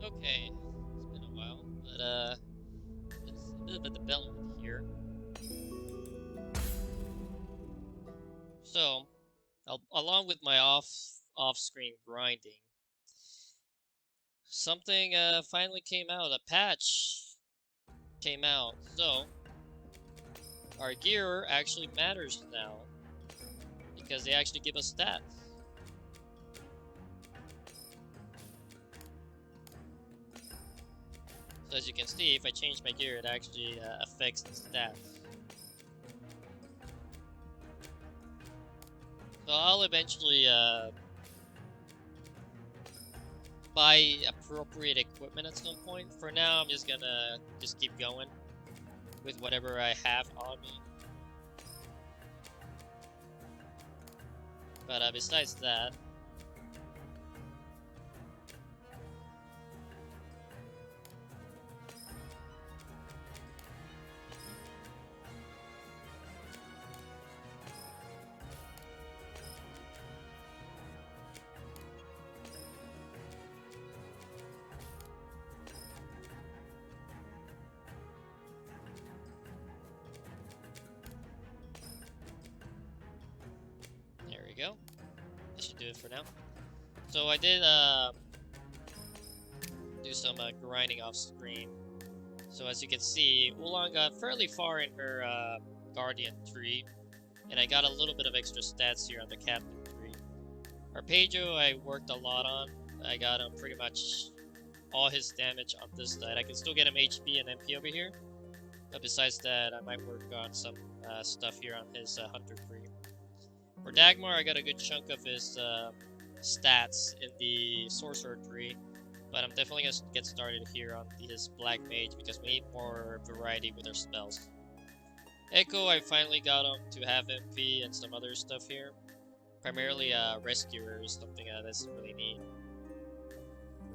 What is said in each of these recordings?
Okay, it's been a while, but it's a bit of a development here. So, along with my off-screen grinding, something finally came out. A patch came out. So, our gear actually matters now because they actually give us stats. So as you can see, if I change my gear, it actually affects the stats. So I'll eventually buy appropriate equipment at some point. For now, I'm just gonna keep going with whatever I have on me. But besides that, there we go. That should do it for now. So I did do some grinding off screen. So as you can see, Oolong got fairly far in her Guardian tree, and I got a little bit of extra stats here on the Captain tree. Arpeggio I worked a lot on. I got him pretty much all his damage on this side. I can still get him HP and MP over here, but besides that, I might work on some stuff here on his Hunter tree. For Dagmar, I got a good chunk of his stats in the Sorcerer tree, but I'm definitely going to get started here on his Black Mage because we need more variety with our spells. Echo, I finally got him to have MP and some other stuff here. Primarily Rescuer is something that's really neat,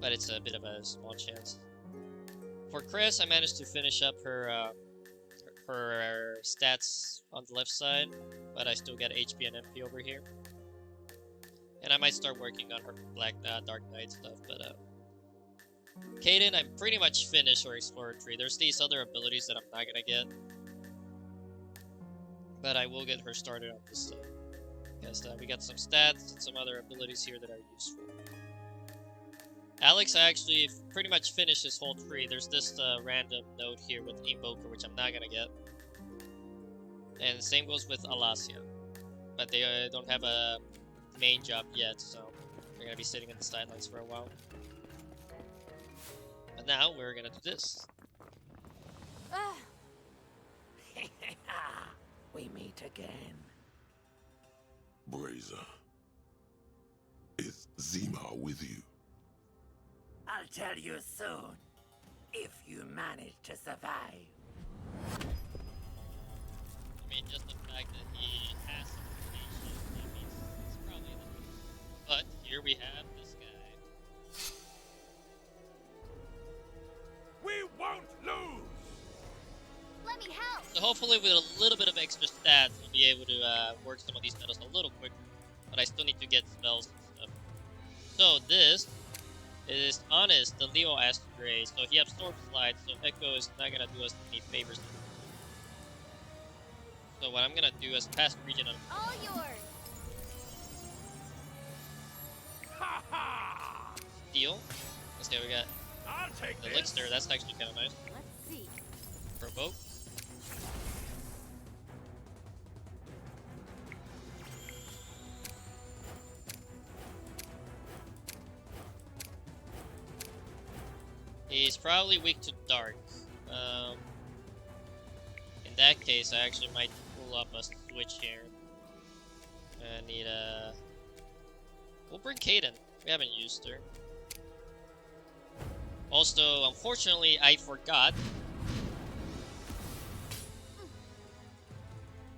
but it's a bit of a small chance. For Chris, I managed to finish up her stats on the left side, but I still get HP and MP over here. And I might start working on her Dark Knight stuff, but Kaden, I'm pretty much finished her Explorer tree. There's these other abilities that I'm not gonna get, but I will get her started on this side. Because we got some stats and some other abilities here that are useful. Alex, I actually pretty much finished his whole tree. There's this random node here with Invoker, which I'm not gonna get. And the same goes with Alasia. But they don't have a main job yet, so they're gonna be sitting in the sidelines for a while. But now we're gonna do this. We meet again. Brazier, is Zima with you? I'll tell you soon, if you manage to survive. I mean, just the fact that he has some information, that means it's probably the truth. But here we have this guy. We won't lose! Let me help! So hopefully with a little bit of extra stats, we'll be able to work some of these battles a little quicker. But I still need to get spells and stuff. So this is Honest, the Leo Astria. So he absorbs Slide, so Echo is not gonna do us any favors. So what I'm gonna do is pass region on All yours! Ha ha! Steel. Let's see what we got. I'll take The this. Elixir, that's actually kinda nice. Let's see. Provoke. He's probably weak to dark. In that case, I actually might pull up a switch here. I need a... We'll bring Kaden. We haven't used her. Also, unfortunately, I forgot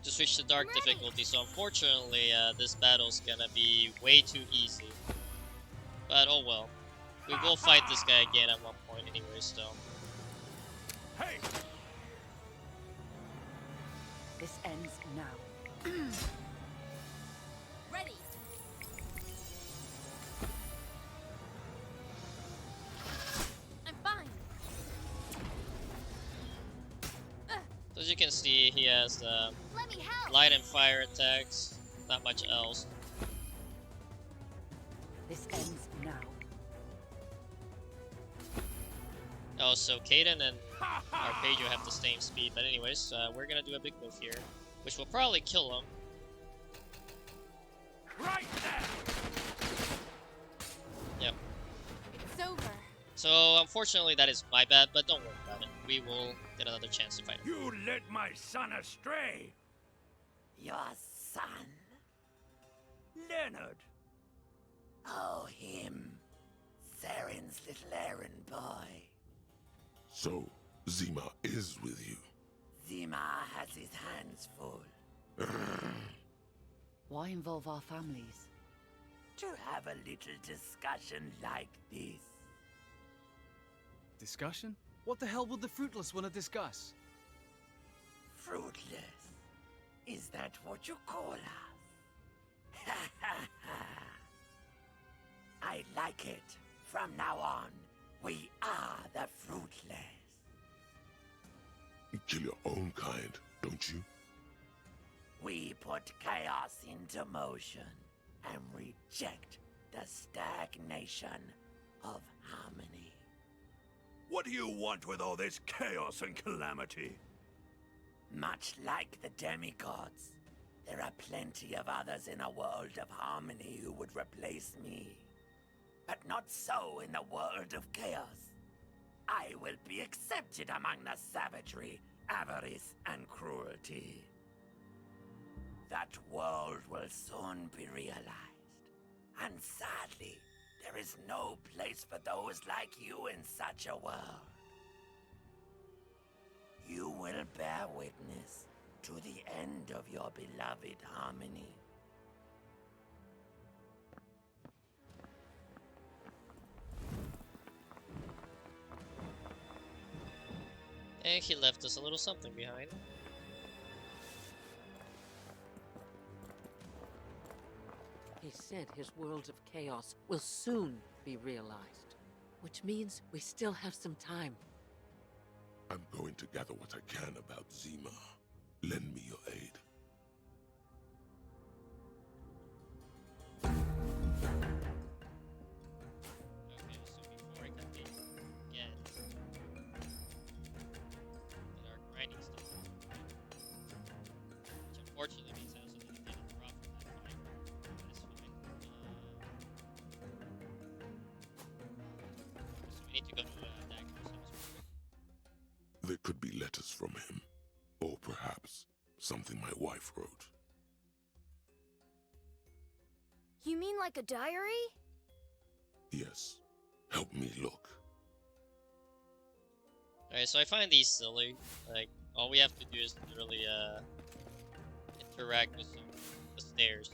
to switch to dark difficulty, so unfortunately, this battle's gonna be way too easy. But oh well. We will fight this guy again at one point anyway, so. Hey! This ends now. Ready! you can see, he has Let me help. light and fire attacks. Not much else. This ends now. Oh, so Kaden and Arpeggio have the same speed. But anyways, we're gonna do a big move here, which will probably kill him. Right there! Yep. It's over. So unfortunately, that is my bad. But don't worry about it. We will get another chance to fight him. You led my son astray! Your son? Leonard! Oh, him. Saren's little errand boy. So, Zima is with you. Zima has his hands full. Why involve our families? To have a little discussion like this. Discussion? What the hell would the fruitless want to discuss? Fruitless? Is that what you call us? I like it. From now on, we are the fruitless. You kill your own kind, don't you? We put chaos into motion and reject the stagnation of harmony. What do you want with all this chaos and calamity? Much like the demigods, there are plenty of others in a world of harmony who would replace me. But not so in the world of chaos. I will be accepted among the savagery, avarice, and cruelty. That world will soon be realized. And sadly, there is no place for those like you in such a world. You will bear witness to the end of your beloved harmony. And he left us a little something behind. He said his world of chaos will soon be realized, which means we still have some time. I'm going to gather what I can about Zima. Lend me your aid. Okay, so before I can get again, get our grinding stuff, which unfortunately means I also need to get a drop from that fight. That is fine. So we need to go to Dagmar's house real quick. There could be letters from him. Or perhaps something my wife wrote. You mean like a diary? Yes. Help me look. Alright, so I find these silly. Like, all we have to do is literally, interact with the stairs.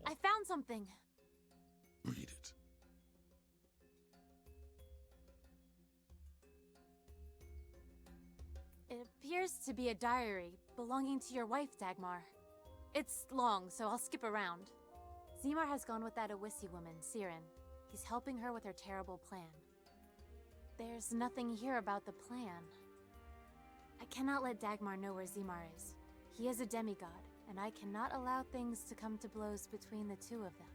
I found something. Read it. It appears to be a diary belonging to your wife, Dagmar. It's long, so I'll skip around. Zemar has gone with that Awisi woman, Siren. He's helping her with her terrible plan. There's nothing here about the plan. I cannot let Dagmar know where Zemar is. He is a demigod, and I cannot allow things to come to blows between the two of them.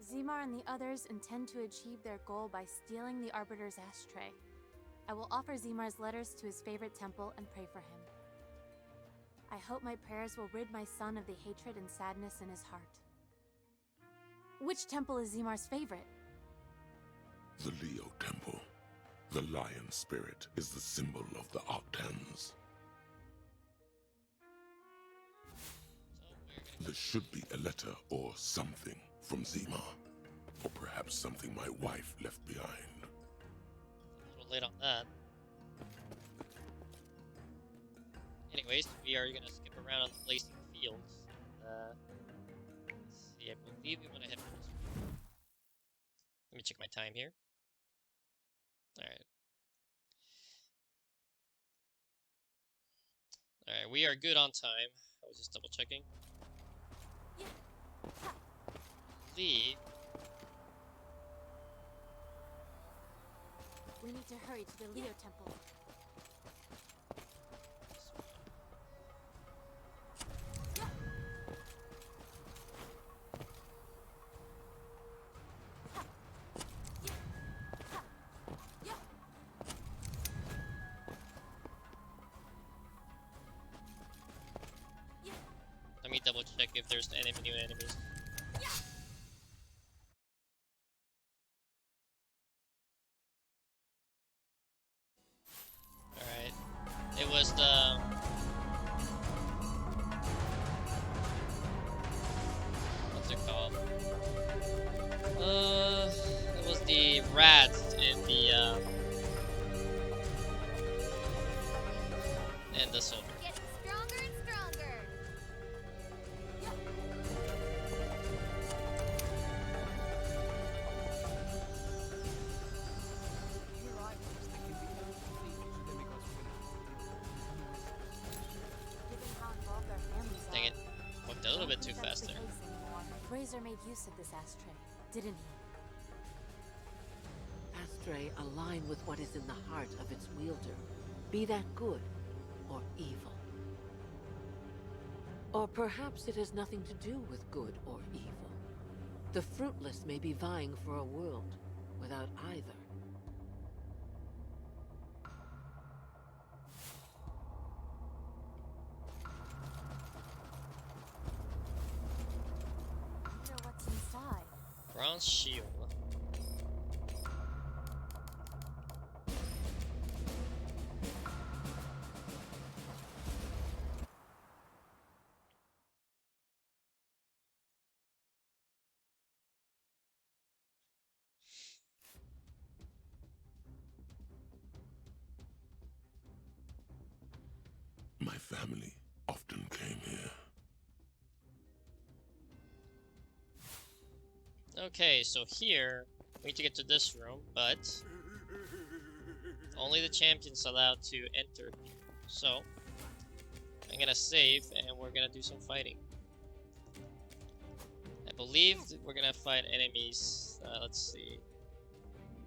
Zemar and the others intend to achieve their goal by stealing the Arbiter's ashtray. I will offer Zemar's letters to his favorite temple and pray for him. I hope my prayers will rid my son of the hatred and sadness in his heart. Which temple is Zemar's favorite? The Leo Temple. The lion spirit is the symbol of the Octans. There should be a letter or something from Zima. Or perhaps something my wife left behind. A little late on that. Anyways, we are gonna skip around on the blazing fields. Let's see, I believe we want to head for this way. Let me check my time here. Alright. Alright, we are good on time. I was just double checking. Leave. We need to hurry to the Leo temple. double check if there's any new enemies. Alright. It was the... What's it called? It was the rats and the soldier. Getting stronger and stronger. You're right. I was thinking the only defeat the demigods were gonna have to Given how involved our families Dang are, it. Walked a little bit too I don't think fast that's there. the case anymore. Razor made use of this ashtray, didn't he? Astray align with what is in the heart of its wielder, be that good or evil. Or perhaps it has nothing to do with good or evil. The fruitless may be vying for a world without either. I wonder what's inside. Bronze shield. My family often came here. Okay, so here we need to get to this room, but only the champion's allowed to enter. So I'm gonna save and we're gonna do some fighting. I believe that we're gonna fight enemies. Let's see.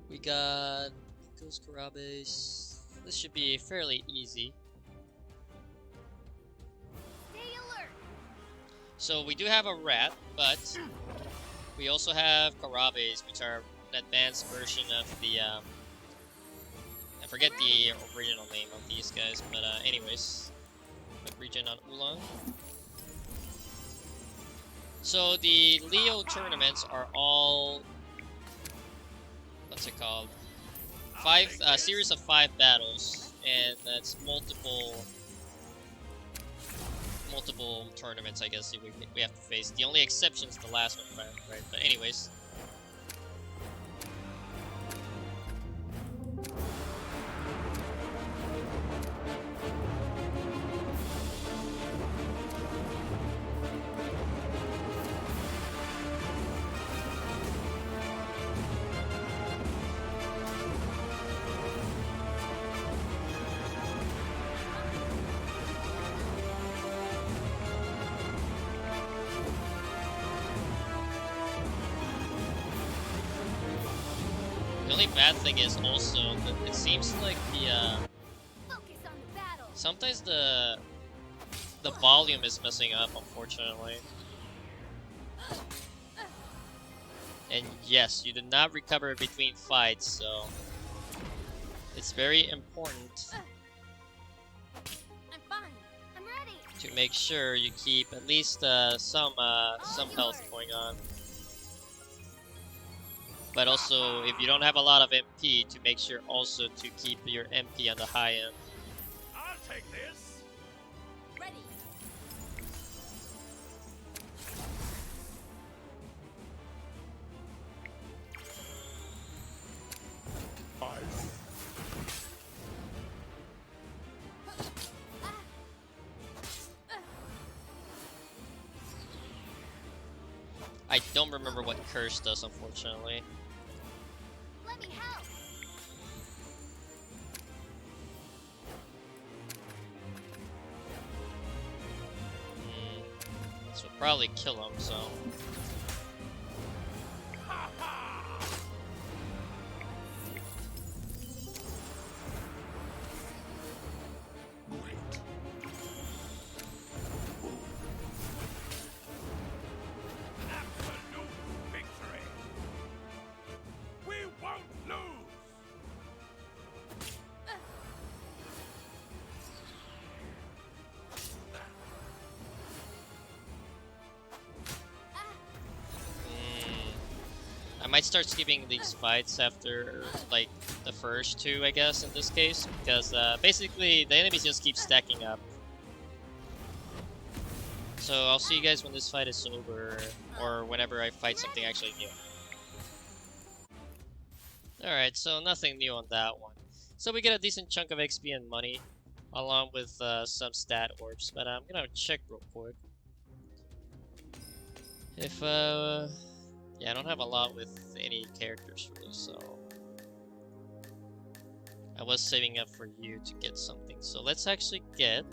We got Ghost Karabes. This should be fairly easy. Stay alert. So we do have a rat, but we also have Karabes, which are an advanced version of the, I forget the original name of these guys, but anyways, quick regen on Oolong. So the Leo tournaments are all, what's it called? Series of 5 battles, and that's multiple tournaments, I guess, we have to face. The only exception is the last one, right? But anyways. The only bad thing is also that it seems like the Focus on the battle. sometimes the volume is messing up, unfortunately. And yes, you do not recover between fights, so it's very important I'm fine. I'm ready. to make sure you keep at least some health going on. But also, if you don't have a lot of MP, to make sure also to keep your MP on the high end. I'll take this. Ready. I don't remember what Curse does, unfortunately. Let me help. This would probably kill him, so... Absolute victory. We won't lose. start skipping these fights after like the first two, I guess, in this case, because basically the enemies just keep stacking up. So I'll see you guys when this fight is over, or whenever I fight something actually new. Alright, so nothing new on that one. So we get a decent chunk of XP and money, along with some stat orbs, but I'm gonna check real quick. If, yeah, I don't have a lot with any characters really, so... I was saving up for you to get something, so let's actually get...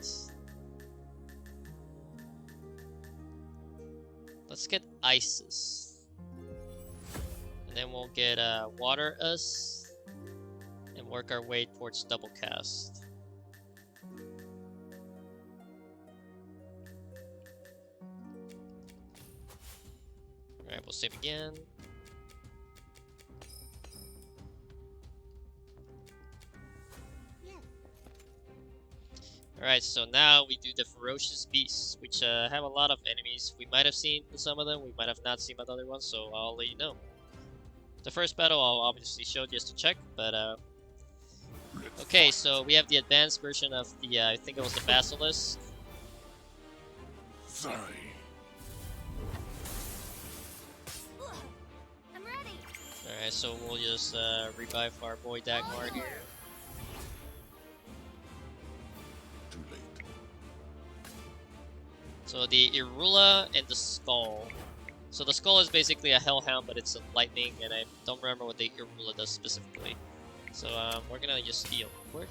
Let's get Isis. And then we'll get Water Us. And work our way towards Double Cast. Alright, we'll save again. Alright, so now we do the Ferocious Beasts, which have a lot of enemies. We might have seen some of them, we might have not seen other ones, so I'll let you know. The first battle I'll obviously show just to check, but okay, so we have the advanced version of the, I think it was the Basilisk. Sorry. I'm ready. Alright, so we'll just revive our boy Dagmar here. Too late. So the Irula and the Skull. So the Skull is basically a Hellhound, but it's a lightning, and I don't remember what the Irula does specifically. So we're gonna just heal quick.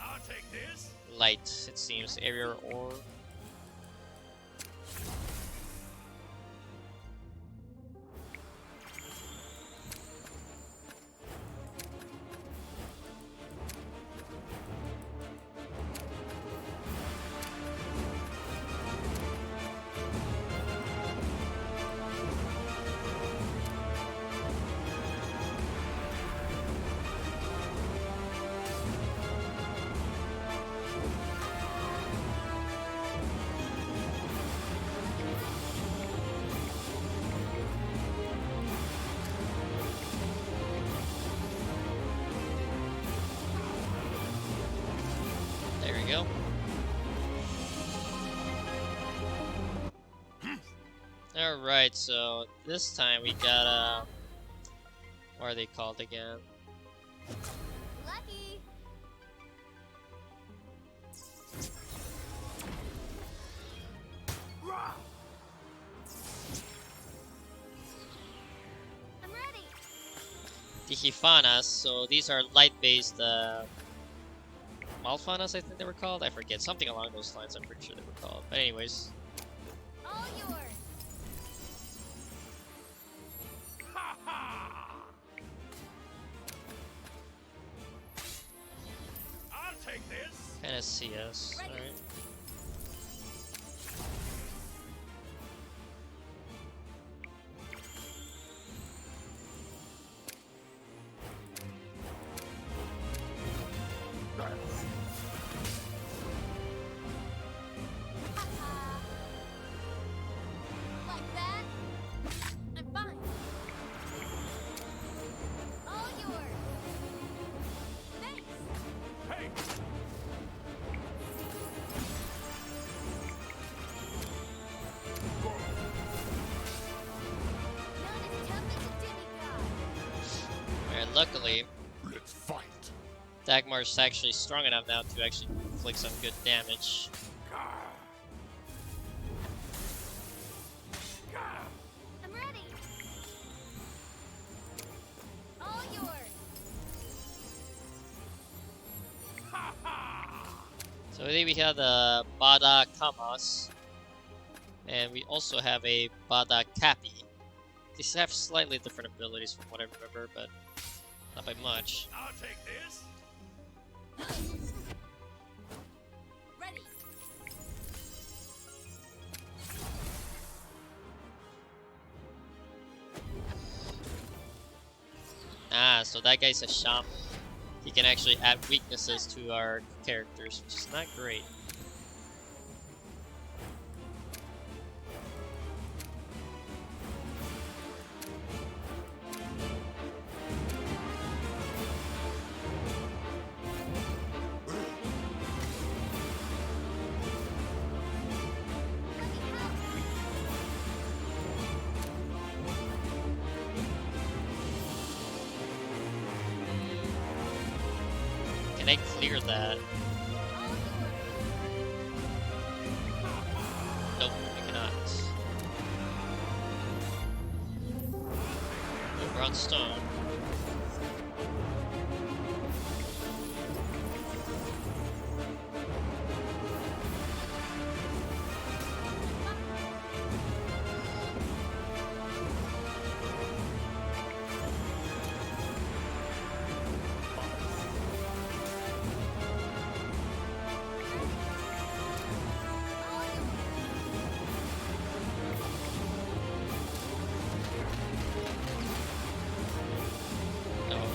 I'll take this. Light, it seems. Area or there we go. Alright, so this time we got what are they called again? Lucky. I'm ready. The Hifanas, so these are light-based Malfanas, I think they were called. I forget, something along those lines. I'm pretty sure they were called. But anyways, All yours. Ha ha! I'll take this. kind of see us. Ready. All right. Like that. I'm fine. All yours. Thanks. Hey! Not as tough as a demigod. And luckily, Let's fight. Dagmar's actually strong enough now to actually inflict some good damage. I'm ready. All yours. So I think we have the Bada Kamas, and we also have a Bada Kapi. These have slightly different abilities from what I remember, but not by much. I'll take this. Ready. Ah, so that guy's a shaman. He can actually add weaknesses to our characters, which is not great. Can I clear that? Nope, I cannot. No bronze stone.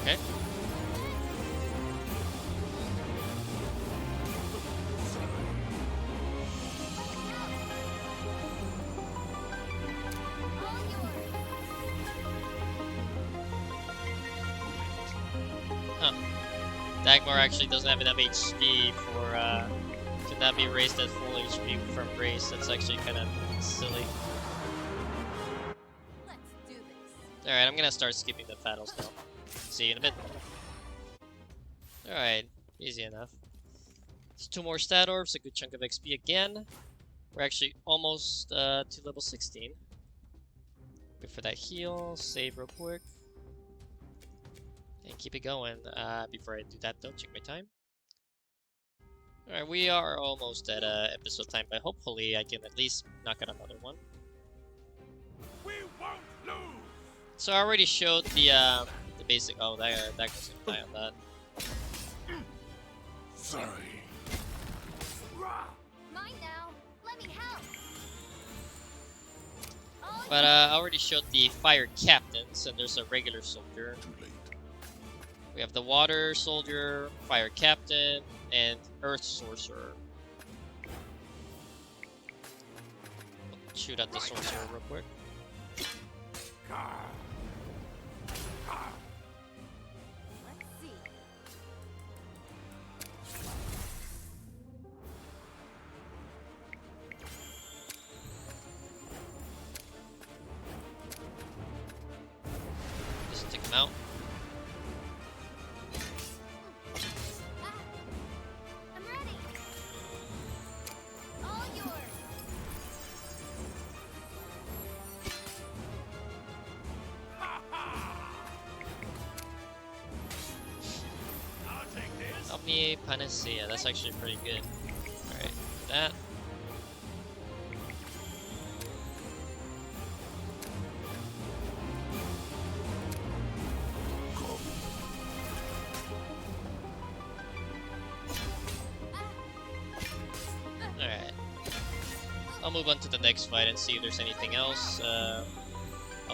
Okay. Huh. Dagmar actually doesn't have enough HP for to not be raised at full HP from race. That's actually kind of silly. Let's do this. Alright, I'm gonna start skipping the battles now. See you in a bit. Alright, easy enough. It's 2 more stat orbs, a good chunk of XP again. We're actually almost to level 16. Wait for that heal, save real quick. And keep it going. Before I do that though, check my time. Alright, we are almost at episode time, but hopefully I can at least knock out another one. We won't lose! So I already showed the basic. Oh, that guy's gonna die on that. Sorry. Mine now. Let me help. All But I already showed the fire captains, and there's a regular soldier. Too late. We have the water soldier, fire captain, and earth sorcerer. Shoot at the sorcerer real quick. Let's see. Just take him out. I'm ready. All yours. I'll take this. Omni Panacea, that's actually pretty good. Alright, that. Alright. I'll move on to the next fight and see if there's anything else. I'll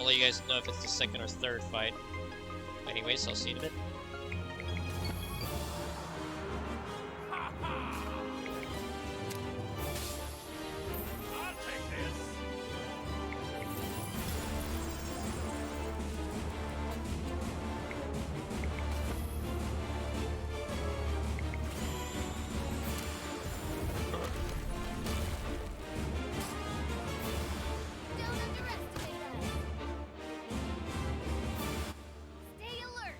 let you guys know if it's the second or third fight. Anyways, I'll see you in a bit. I'll take this. Don't underestimate us. Stay alert.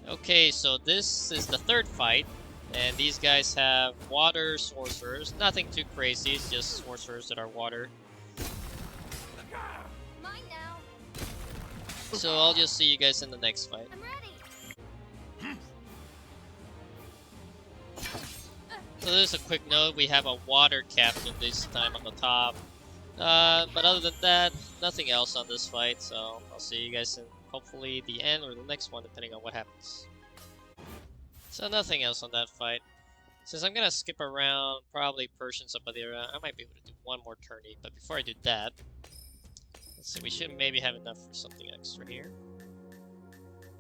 Okay, so this is the third fight, and these guys have water sorcerers. Nothing too crazy, it's just sorcerers that are water. Mine now. So I'll just see you guys in the next fight. I'm ready. So there's a quick note, we have a water captain this time on the top. But other than that, nothing else on this fight, so I'll see you guys in hopefully the end or the next one, depending on what happens. So nothing else on that fight. Since I'm gonna skip around, probably Persians up there, I might be able to do one more tourney, but before I do that, let's see, we should maybe have enough for something extra here.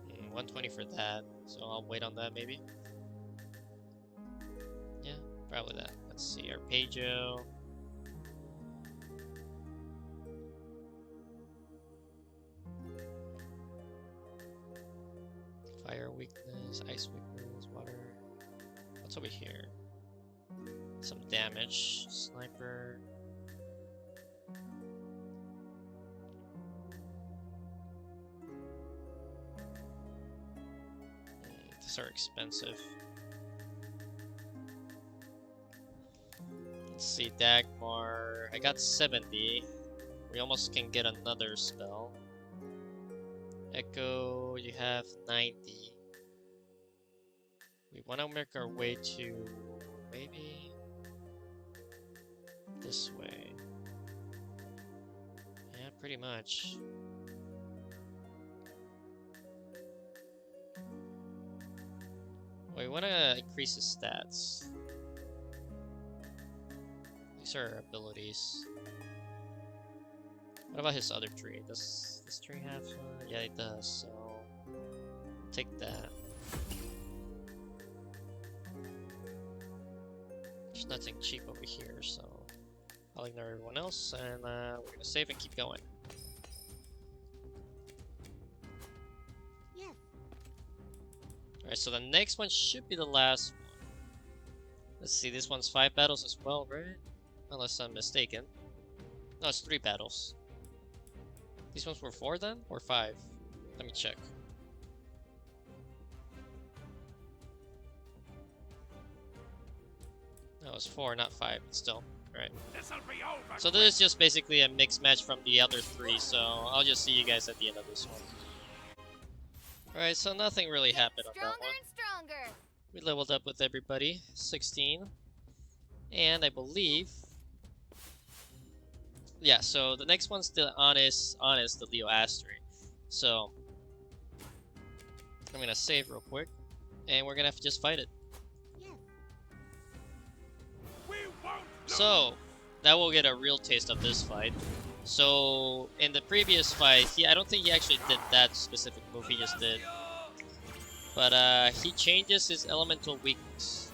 120 for that, so I'll wait on that maybe. Yeah, probably that. Let's see, Arpeggio. Fire weakness, ice weakness, water. What's over here? Some damage. Sniper. These are expensive. Let's see, Dagmar. I got 70. We almost can get another spell. Echo, you have 90. We want to make our way to maybe this way. Yeah, pretty much. We want to increase his stats. These are our abilities. What about his other tree? Does this tree have one? Yeah, it does, so take that. There's nothing cheap over here, so I'll ignore everyone else, and we're gonna save and keep going. Yes. Alright, so the next one should be the last one. Let's see, this one's 5 battles as well, right? Unless I'm mistaken. No, it's 3 battles. These ones were 4 then? Or 5? Let me check. No, it's 4, not 5, but still. Alright. So this is just basically a mixed match from the other 3, so I'll just see you guys at the end of this one. Alright, so nothing really happened on that Stronger one. and stronger. We leveled up with everybody, 16. And I believe... Yeah, so the next one's the honest, the Leo Astria. So, I'm gonna save real quick, and we're gonna have to just fight it. Yes. So, now we'll get a real taste of this fight. So, in the previous fight, I don't think he actually did that specific move he just did. But he changes his elemental weakness.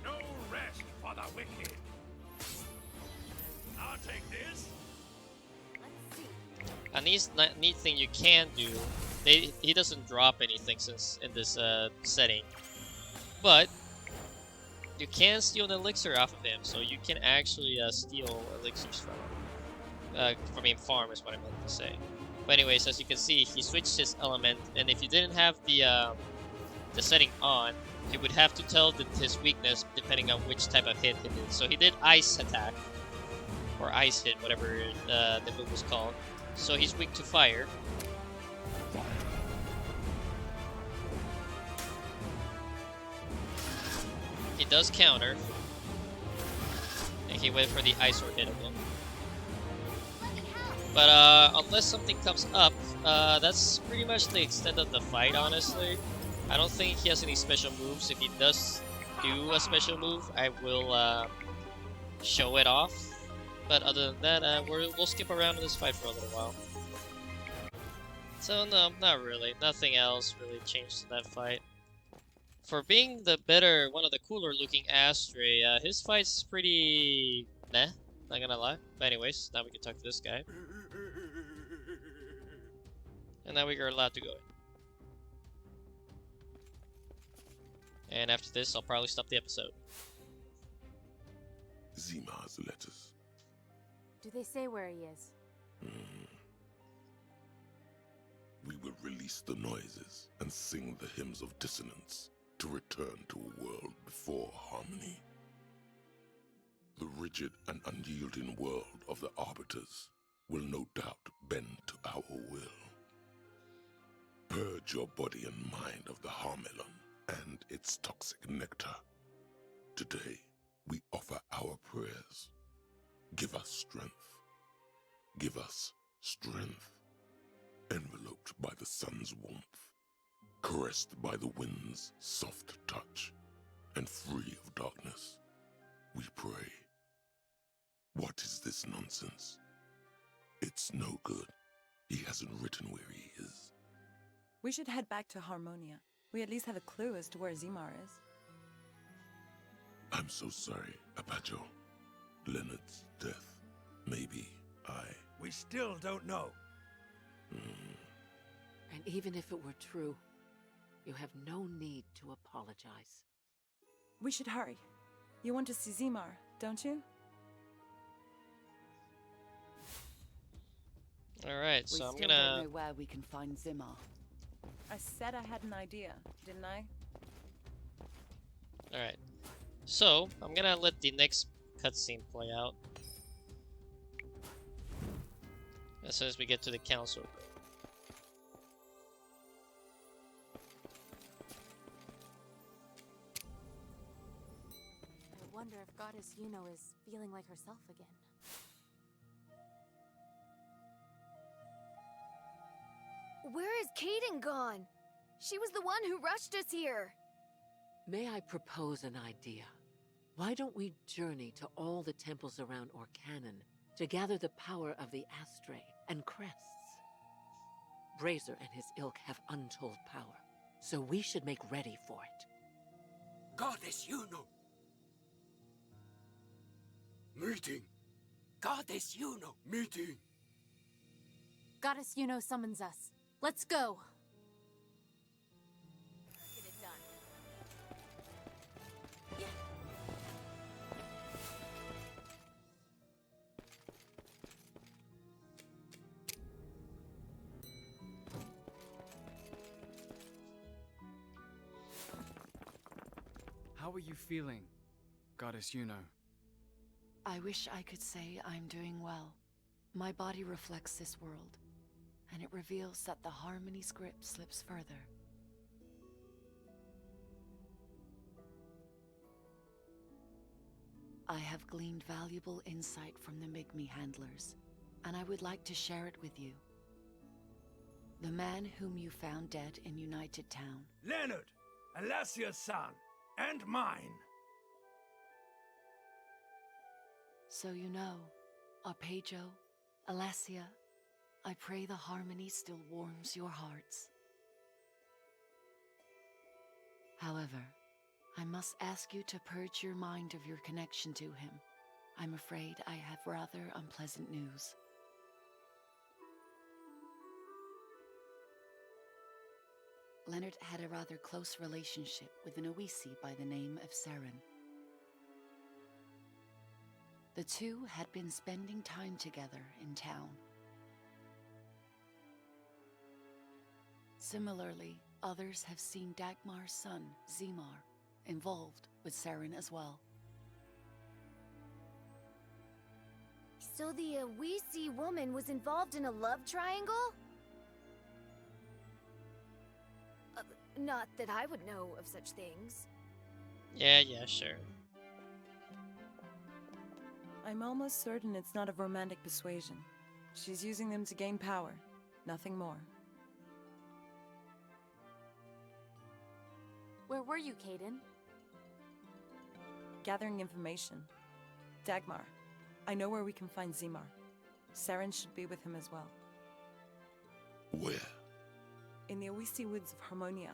No rest for the wicked. I'll take this. Let's see. A neat thing you can do, he doesn't drop anything since in this setting, but you can steal an elixir off of him, so you can actually steal elixirs from him. From him, farm is what I meant to say. But anyways, as you can see, he switched his element, and if you didn't have the setting on, you would have to tell his weakness depending on which type of hit he did. So he did ice attack, or ice hit, whatever the move was called. So he's weak to fire. He does counter. And he went for the ice or hit again. But unless something comes up, that's pretty much the extent of the fight, honestly. I don't think he has any special moves. If he does do a special move, I will show it off. But other than that, we'll skip around in this fight for a little while. So no, not really. Nothing else really changed in that fight. For being the better, one of the cooler looking Astria, his fight's pretty meh, not gonna lie. But anyways, now we can talk to this guy. And now we are allowed to go in. And after this, I'll probably stop the episode. Zimar's letters. Do they say where he is? We will release the noises and sing the hymns of dissonance to return to a world before harmony. The rigid and unyielding world of the Arbiters will no doubt bend to our will. Purge your body and mind of the Harmelon and its toxic nectar. Today, we offer our prayers. Give us strength. Give us strength. Enveloped by the sun's warmth, caressed by the wind's soft touch, and free of darkness, we pray. What is this nonsense? It's no good. He hasn't written where he is. We should head back to Harmonia. We at least have a clue as to where Zimar is. I'm so sorry, Apacho. Leonard's death. Maybe We still don't know. And even if it were true, you have no need to apologize. We should hurry. You want to see Zimar, don't you? Alright, We so I'm still gonna... don't know where we can find Zimar. I said I had an idea, didn't I? Alright. So, I'm gonna let the next cutscene play out. As soon as we get to the council. I wonder if Goddess Yuno is feeling like herself again. Where is Kaden gone? She was the one who rushed us here. May I propose an idea? Why don't we journey to all the temples around Orcanon to gather the power of the Astria and Crests? Brazer and his ilk have untold power, so we should make ready for it. Goddess Yuno! Meeting! Goddess Yuno! Meeting! Goddess Yuno summons us. Let's go! Get it done. How are you feeling, Goddess Yuno? I wish I could say I'm doing well. My body reflects this world, and it reveals that the Harmony script slips further. I have gleaned valuable insight from the Migmi handlers, and I would like to share it with you. The man whom you found dead in United Town. Leonard! Alassia's son! And mine! So you know, Arpeggio, Alassia, I pray the Harmony still warms your hearts. However, I must ask you to purge your mind of your connection to him. I'm afraid I have rather unpleasant news. Leonard had a rather close relationship with an Owisi by the name of Seren. The two had been spending time together in town. Similarly, others have seen Dagmar's son, Zimar, involved with Seren as well. So the Owisi woman was involved in a love triangle? Not that I would know of such things. Yeah, sure. I'm almost certain it's not of romantic persuasion. She's using them to gain power, nothing more. Where were you, Kaden? Gathering information. Dagmar, I know where we can find Zimar. Seren should be with him as well. Where? In the Owisi woods of Harmonia.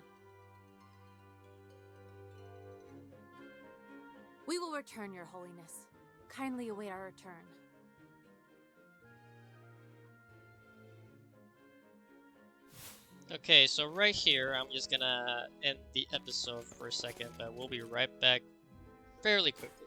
We will return, Your Holiness. Kindly await our return. Okay, so right here, I'm just gonna end the episode for a second, but we'll be right back fairly quickly.